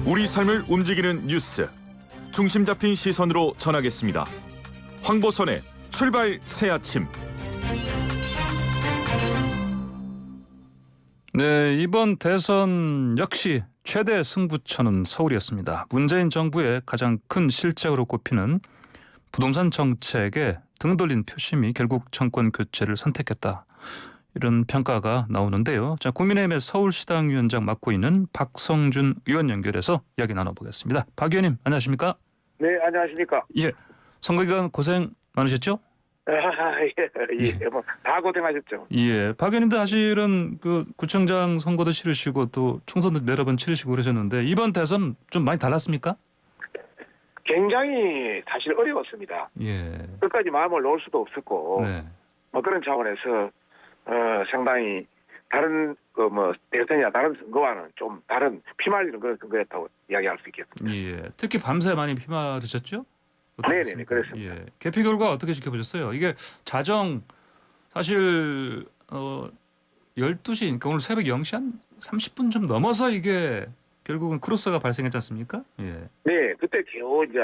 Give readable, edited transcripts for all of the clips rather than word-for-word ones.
우리 삶을 움직이는 뉴스, 중심 잡힌 시선으로 전하겠습니다. 황보선의 출발 새아침. 네, 이번 대선 역시 최대 승부처는 서울이었습니다. 문재인 정부의 가장 큰 실책으로 꼽히는 부동산 정책에 등 돌린 표심이 결국 정권 교체를 선택했다. 이런 평가가 나오는데요. 자, 국민의힘의 서울시당 위원장 맡고 있는 박성준 의원 연결해서 이야기 나눠보겠습니다. 박 의원님, 안녕하십니까? 네, 안녕하십니까. 예, 선거 기간 고생 많으셨죠? 다 고생하셨죠. 예, 박 의원님도 사실은 그 구청장 선거도 치르시고 또 총선도 여러 번 치르시고 그러셨는데 이번 대선 좀 많이 달랐습니까? 굉장히 사실 어려웠습니다. 예. 끝까지 마음을 놓을 수도 없었고, 네. 그런 차원에서 상당히 다른 대선이나 다른 선거와는 좀 다른 피말리는 그런 선거였다고 이야기할 수 있겠습니다. 예. 특히 밤새 많이 피말으셨죠? 네네, 그렇습니다. 예. 개표 결과 어떻게 지켜보셨어요? 이게 자정 사실 12시, 그러니까 오늘 새벽 0시 한 30분 좀 넘어서 이게 결국은 크로스가 발생했지 않습니까? 예. 네, 그때 겨우 이제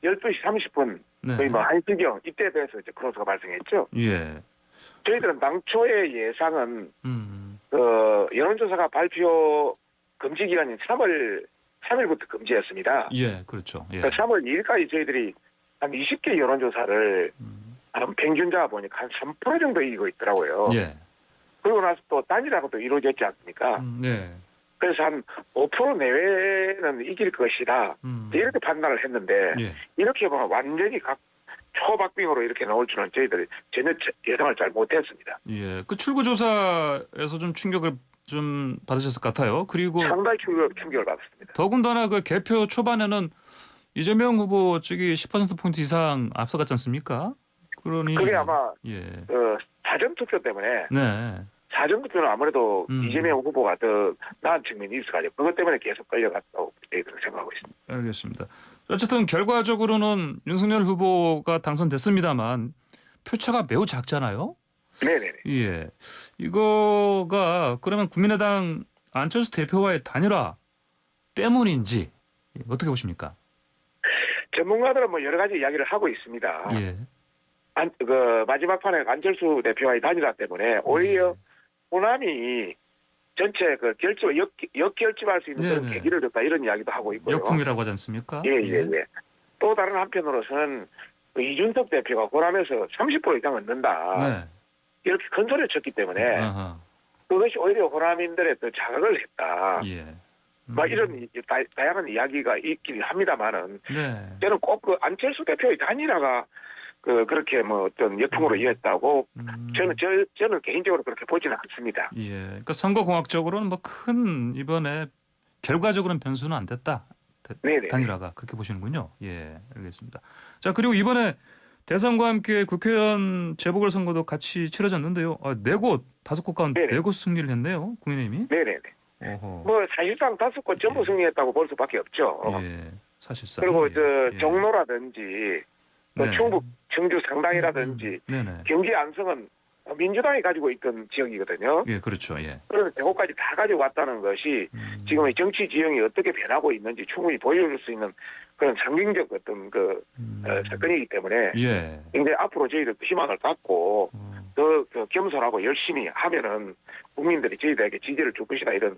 12시 30분, 네. 거의 1시경 이때 돼서 이제 크로스가 발생했죠. 예. 저희들은 당초의 예상은 음. 여론조사가 발표 금지 기간인 3일부터 금지였습니다. 예, 그렇죠. 예. 3월 2일까지 저희들이 한 20개 여론조사를 한 평균자 보니까 한 3% 정도 이기고 있더라고요. 예. 그리고 나서 또 단일화도 이루어졌지 않습니까? 네. 그래서 한 5% 내외는 이길 것이다. 이렇게 판단을 했는데 예. 이렇게 보면 완전히 각 초박빙으로 이렇게 나올 줄은 저희들이 전혀 예상을 잘 못했습니다. 예. 그 출구조사에서 좀 충격을 좀 받으셨을 것 같아요. 그리고 상당히 충격을 받았습니다. 더군다나 그 개표 초반에는 이재명 후보 측이 10%포인트 이상 앞서갔지 않습니까? 그러니 그게 아마 예. 사전투표 때문에 네. 사전투표는 아무래도 음. 이재명 후보가 더 나은 측면이 있어가지고 그것 때문에 계속 끌려갔다고 저희들은 생각하고 있습니다. 알겠습니다. 어쨌든 결과적으로는 윤석열 후보가 당선됐습니다만 표차가 매우 작잖아요. 네네네. 예. 이거가 그러면 국민의당 안철수 대표와의 단일화 때문인지 어떻게 보십니까? 전문가들은 여러 가지 이야기를 하고 있습니다. 예. 마지막 판에 안철수 대표와의 단일화 때문에 오히려 호남이 전체 역결집할 수 있는 그런 네네. 계기를 줬다 이런 이야기도 하고 있고요. 역풍이라고 하지 않습니까? 예. 또 다른 한편으로서는 이준석 대표가 호남에서 30% 이상 얻는다. 네. 이렇게 큰 소리를 쳤기 때문에 아하. 그것이 오히려 호남인들의 또 자극을 했다. 예. 이런 다양한 이야기가 있긴 합니다만은 네. 저는 꼭 그 안철수 대표의 단일화가 그렇게 어떤 역풍으로 이었다고 저는 개인적으로 그렇게 보지는 않습니다. 예. 그러니까 선거공학적으로는 큰 이번에 결과적으로는 변수는 안 됐다. 네네. 단일화가 그렇게 보시는군요. 예, 알겠습니다. 자, 그리고 이번에 대선과 함께 국회의원 재보궐선거도 같이 치러졌는데요. 4곳, 5곳 가운데 네네. 4곳 승리를 했네요. 국민의힘이. 네네네. 어허. 사실상 5곳 전부 예. 승리했다고 볼 수밖에 없죠. 예, 사실상. 그리고 예. 종로라든지 또 네. 충북 청주 상당이라든지 네네. 경기 안성은 민주당이 가지고 있던 지역이거든요. 예, 그렇죠. 예. 그래서 대구까지 다 가지고 왔다는 것이 지금의 정치 지형이 어떻게 변하고 있는지 충분히 보여줄 수 있는 그런 상징적 어떤 사건이기 때문에 예. 굉장히 앞으로 저희들 희망을 갖고 더 겸손하고 열심히 하면은 국민들이 저희들에게 지지를 줄 것이다 이런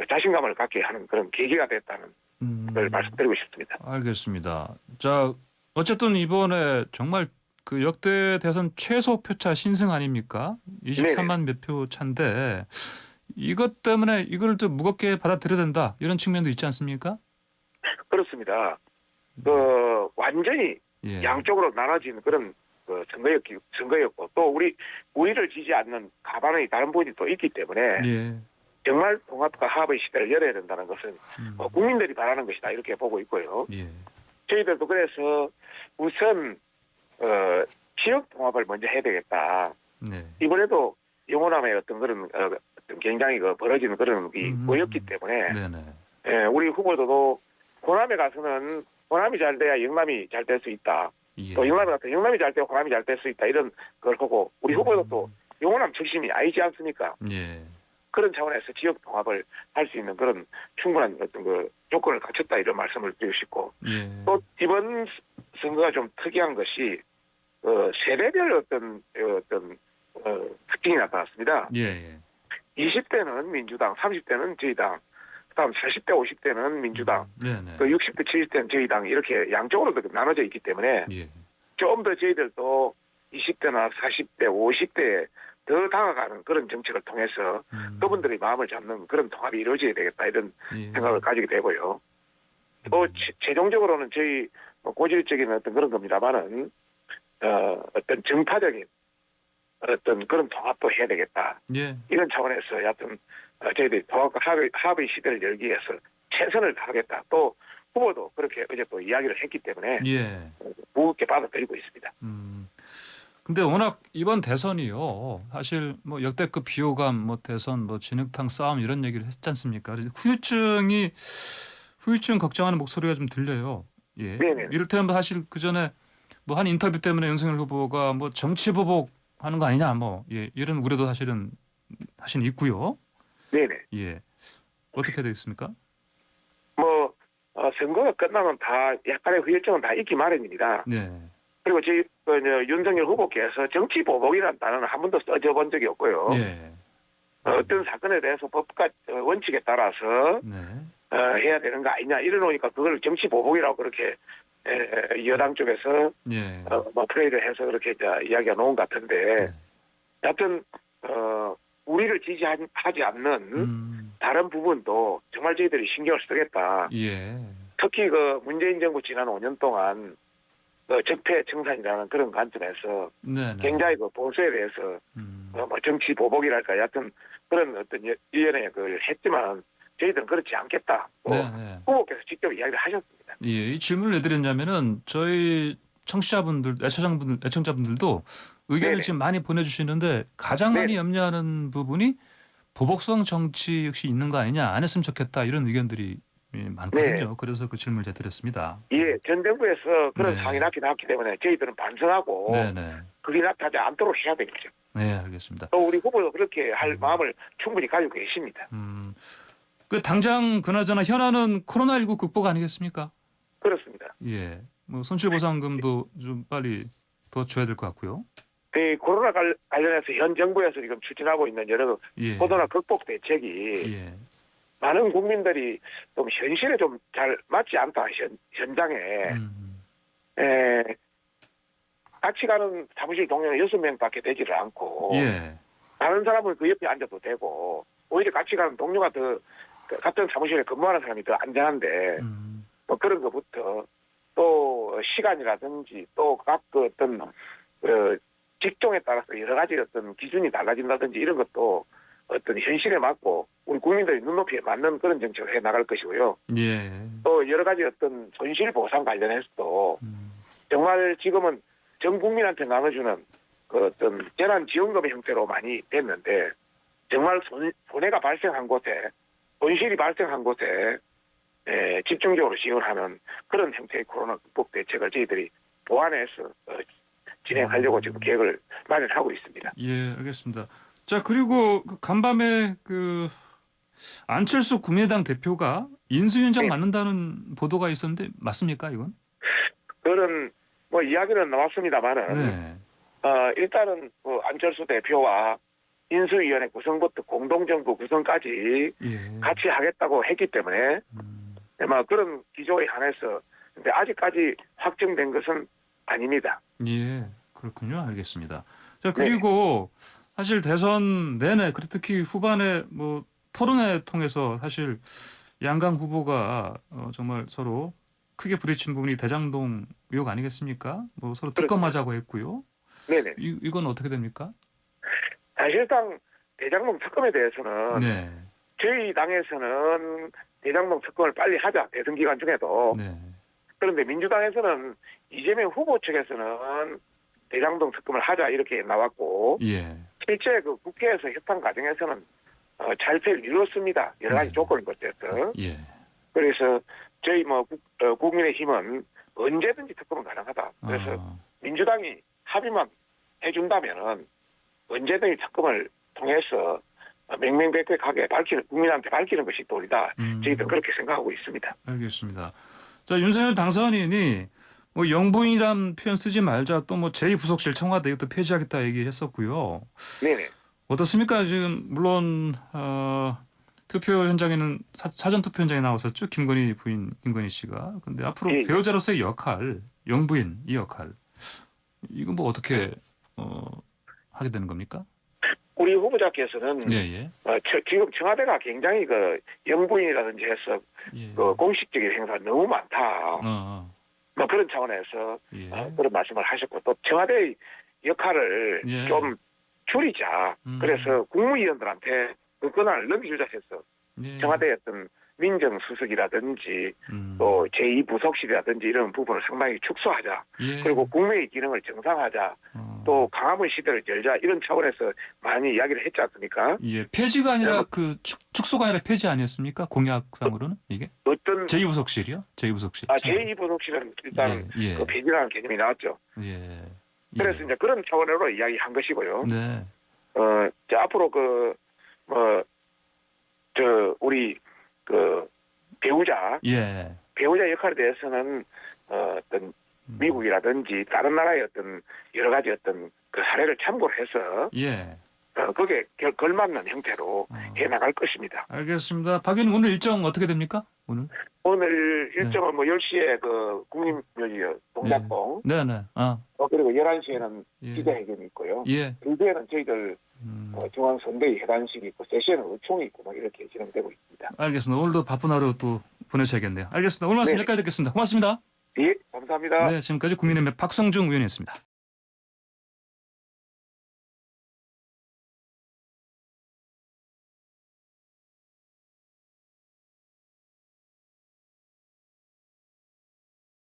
자신감을 갖게 하는 그런 계기가 됐다는 걸 말씀드리고 싶습니다. 알겠습니다. 자, 어쨌든 이번에 정말 그 역대 대선 최소 표차 신승 아닙니까? 23만 몇 표 차인데 이것 때문에 이걸 좀 무겁게 받아들여야 된다 이런 측면도 있지 않습니까? 그렇습니다. 완전히 예. 양쪽으로 나눠진 그런 선거였고 또 우리를 지지 않는 가반의 다른 분이 또 있기 때문에 예. 정말 통합과 합의 시대를 열어야 된다는 것은 국민들이 바라는 것이다 이렇게 보고 있고요. 예. 저희들도 그래서 우선 지역 통합을 먼저 해야 되겠다. 네. 이번에도 영호남의 어떤 그런 굉장히 벌어지는 그런 게 보였기 때문에 네네. 우리 후보들도 호남에 가서는 호남이 잘 돼야 영남이 잘 될 수 있다. 예. 또 영남에 가서 영남이 잘 돼야 호남이 잘 될 수 있다. 이런 걸 보고 우리 후보도 또 영호남 출신이 아니지 않습니까? 예. 그런 차원에서 지역 통합을 할 수 있는 그런 충분한 어떤 그 조건을 갖췄다 이런 말씀을 드리고 싶고 예. 또 이번 선거가 좀 특이한 것이 세대별 어떤 특징이 나타났습니다. 예. 20대는 민주당, 30대는 저희당, 그다음 40대, 50대는 민주당, 네네. 또 60대, 70대는 저희당 이렇게 양쪽으로 나눠져 있기 때문에 예. 좀 더 저희들도 20대나 40대, 50대에 더 다가가는 그런 정책을 통해서 그분들의 마음을 잡는 그런 통합이 이루어져야 되겠다 이런 예. 생각을 가지게 되고요. 또 최종적으로는 저희 고질적인 어떤 그런 겁니다만은 어떤 정파적인 어떤 그런 통합도 해야 되겠다. 예. 이런 차원에서 여하튼 저희들이 통합과 합의 시대를 열기 위해서 최선을 다하겠다. 또 후보도 그렇게 어제 또 이야기를 했기 때문에 예. 무겁게 받아들이고 있습니다. 근데 워낙 이번 대선이요. 사실 뭐 역대급 비호감, 뭐 대선, 뭐 진흙탕 싸움 이런 얘기를 했지 않습니까? 후유증 걱정하는 목소리가 좀 들려요. 예. 네네. 이를테면 사실 그 전에 뭐 한 인터뷰 때문에 윤석열 후보가 뭐 정치 보복하는 거 아니냐, 뭐 이런 우려도 사실은 있고요. 네네. 예. 어떻게 되겠습니까? 뭐 선거가 끝나면 다 약간의 후유증은 다 있기 마련입니다. 네. 그리고 저희 윤석열 후보께서 정치 보복이라는 단어는 한 번도 써본 적이 없고요. 예. 어떤 사건에 대해서 법과 원칙에 따라서 네. 해야 되는 거 아니냐 이러놓으니까 그걸 정치 보복이라고 그렇게 여당 쪽에서 예. 뭐 플레이를 해서 그렇게 이야기가 나온 것 같은데 네. 여하튼 우리를 지지하지 않는 다른 부분도 정말 저희들이 신경을 쓰겠다. 예. 특히 그 문재인 정부 지난 5년 동안 적폐 청산이라는 그런 관점에서 네. 굉장히 그 보수에 대해서 뭐 정치 보복이랄까 여하튼 그런 어떤 일련의 걸 했지만 저희들은 그렇지 않겠다. 또 네. 후보께서 직접 이야기를 하셨습니다. 예, 이 질문을 왜 드렸냐면은 저희 청취자분들, 애청자분들도 의견을 네네. 지금 많이 보내주시는데 가장 많이 네네. 염려하는 부분이 보복성 정치 역시 있는 거 아니냐, 안 했으면 좋겠다 이런 의견들이 많거든요. 네. 그래서 그 질문을 제가 드렸습니다. 예, 전 정부에서 그런 네. 상이 나기 때문에 저희들은 반성하고 네네. 그게 나타나지 않도록 해야 되겠죠. 네, 알겠습니다. 또 우리 후보도 그렇게 할 마음을 충분히 가지고 계십니다. 그 당장 그나저나 현안은 코로나19 극복 아니겠습니까? 그렇습니다. 예, 뭐 손실보상금도 좀 빨리 더 줘야 될 것 같고요. 이 코로나 관련해서 현 정부에서 지금 추진하고 있는 여러 예. 코로나 극복 대책이 예. 많은 국민들이 좀 현실에 좀 잘 맞지 않다. 현장에 같이 가는 사무실 동료는 6명밖에 되지를 않고 예. 다른 사람은 그 옆에 앉아도 되고 오히려 같이 가는 동료가 더 같은 사무실에 근무하는 사람이 더 안전한데 뭐 그런 것부터 또 시간이라든지 또 각 그 어떤 직종에 따라서 여러 가지 어떤 기준이 달라진다든지 이런 것도 어떤 현실에 맞고 우리 국민들의 눈높이에 맞는 그런 정책을 해 나갈 것이고요. 예. 또 여러 가지 어떤 손실 보상 관련해서도 정말 지금은 전 국민한테 나눠주는 그 어떤 재난 지원금의 형태로 많이 됐는데 정말 손해가 발생한 곳에 손실이 발생한 곳에 집중적으로 지원하는 그런 형태의 코로나 극복 대책을 저희들이 보완해서 진행하려고 지금 계획을 마련하고 있습니다. 예, 알겠습니다. 자, 그리고 간밤에 그 안철수 국민의당 대표가 인수위원장 네. 맡는다는 보도가 있었는데 맞습니까, 이건? 그런 뭐 이야기는 나왔습니다만은 네. 일단은 그 안철수 대표와 인수위원회 구성부터 공동정부 구성까지 예. 같이 하겠다고 했기 때문에 아마 그런 기조에 한해서 근데 아직까지 확정된 것은 아닙니다. 예, 그렇군요. 알겠습니다. 자, 그리고 사실 대선 내내 특히 후반에 뭐 토론회 통해서 사실 양강 후보가 정말 서로 크게 부딪힌 부분이 대장동 의혹 아니겠습니까? 뭐 서로 특검하자고 했고요. 네네. 이건 어떻게 됩니까? 사실상 대장동 특검에 대해서는 네. 저희 당에서는 대장동 특검을 빨리 하자 대선 기간 중에도 네. 그런데 민주당에서는 이재명 후보 측에서는 대장동 특검을 하자 이렇게 나왔고 예. 실제 그 국회에서 협상 과정에서는 잘패를 이뤘습니다. 여러 가지 조건을 거쳐서. 예. 그래서 저희 뭐 국민의힘은 언제든지 특검은 가능하다. 그래서 민주당이 합의만 해준다면은 언제든지 특검을 통해서 맹맹백백하게 국민한테 밝히는 것이 도리다. 저희들은 그렇게 생각하고 있습니다. 알겠습니다. 자, 윤석열 당선인이 뭐 영부인이란 표현 쓰지 말자, 또 뭐 제2부속실 청와대 이것도 폐지하겠다 얘기를 했었고요. 네네. 어떻습니까? 지금 물론 투표 현장에는 사전 투표 현장에 나왔었죠. 김건희 부인 김건희 씨가. 근데 앞으로 예. 배우자로서의 역할, 영부인 이 역할 이거 뭐 어떻게 하게 되는 겁니까? 우리 후보자께서는 예. 지금 청와대가 굉장히 그 영부인이라든지 해서 예. 그 공식적인 행사가 너무 많다. 뭐 그런 차원에서 예. 그런 말씀을 하셨고 또 청와대의 역할을 예. 좀 줄이자. 그래서 국무위원들한테 그 권한을 넘겨주자 해서 예. 청와대의 어떤 민정수석이라든지 또 제2부속실이라든지 이런 부분을 상당히 축소하자. 예. 그리고 국무회의 기능을 정상화하자. 또 강화문 시대를 열자. 이런 차원에서 많이 이야기를 했지 않습니까? 예, 폐지가 아니라 그 축소가 아니라 폐지 아니었습니까? 공약상으로는 이게 어떤 제2부속실이요? 제2부속실. 제2부속실은 일단 예. 그 폐지라는 개념이 나왔죠. 예. 그래서 이제 그런 차원으로 이야기한 것이고요. 네. 이제 앞으로 우리 배우자 예. 역할에 대해서는 어떤 미국이라든지 다른 나라의 어떤 여러 가지 어떤 그 사례를 참고를 해서 예. 거기에 걸맞는 형태로 해 나갈 것입니다. 알겠습니다. 박 의원님 오늘 일정 어떻게 됩니까? 오늘 일정은 뭐 10시에 그 국립묘지 동작동 네네. 그리고 11시에는 예. 기자회견이 있고요. 예. 2시에는 저희들 중앙선대위 회관식이 있고 3시에는 의총이 있고 막 이렇게 진행되고 있습니다. 알겠습니다. 오늘도 바쁜 하루 또 보내셔야겠네요. 알겠습니다. 오늘 말씀 네. 여기까지 듣겠습니다. 고맙습니다. 예, 감사합니다. 네, 지금까지 국민의힘의 박성중 의원이었습니다.